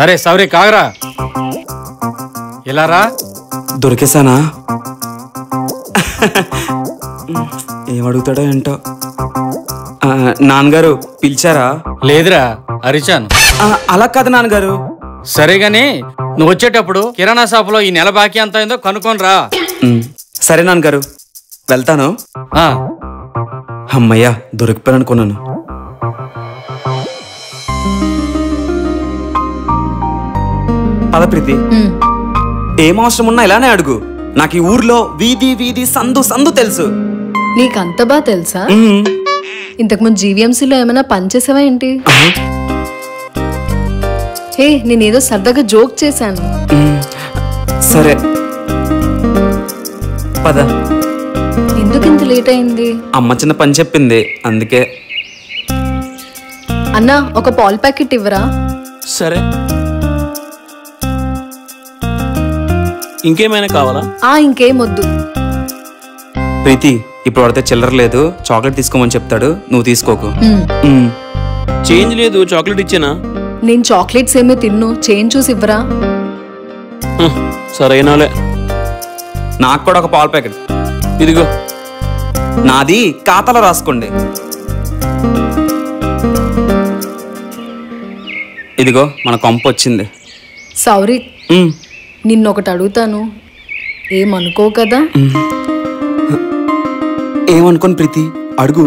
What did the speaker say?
అరే సౌరి కాగరా, ఇలా రా. దొరికేసానా? ఏమడుగుతాడో ఏంటో. నాన్నగారు పిలిచారా? లేదురా, అరిచాను. అలా కాదు నాన్నగారు. సరే గాని నువ్వు వచ్చేటప్పుడు కిరాణా షాపులో ఈ నెల బాకీ ఎంత అయిందో కనుక్కొని రా. సరే నాన్నగారు, వెళ్తాను. అమ్మయ్యా, దొరికిపోయానుకున్నాను. పద ప్రీతి, ఏం అవసరం ఉన్నా ఇలానే అడుగు. నాకు ఈ ఊర్లో వీధి వీధి సందు సందు తెలుసు. నీకంత బాగా తెలుసా? ఇంతకుముందు జీవీఎంసీలో ఏమైనా పనిచేసావా ఏంటి? హే, నేనేదో సరదాగా జోక్ చేశాను. సరే పద. ఎందుకు ఇంత లేట్ అయింది? అమ్మ చిన్న పని చెప్పింది, అందుకే. అన్నా, ఒక పాల్ ప్యాకెట్ ఇవ్వరా? సరే, ఇంకేమైనా కావాలా? ఇంకేం వద్దు. ప్రీతి, ఇప్పుడు పడితే చిల్లర లేదు, చాక్లెట్ తీసుకోమని చెప్తాడు, నువ్వు తీసుకోకు. చేంజ్ లేదు, చాక్లెట్ ఇచ్చానా? నేను చాక్లెట్స్ ఏమీ తిన్ను, చేంజ్ చూసి ఇవ్వరా? సరేనాలే. నాకు కూడా ఒక పాల ప్యాకెట్. ఇదిగో. నాది ఖాతాలో రాసుకోండి. ఇదిగో మన కొంప వచ్చింది. సౌరి, నిన్నొకటి అడుగుతాను, ఏమనుకో కదా? ఏమనుకోను ప్రీతి, అడుగు.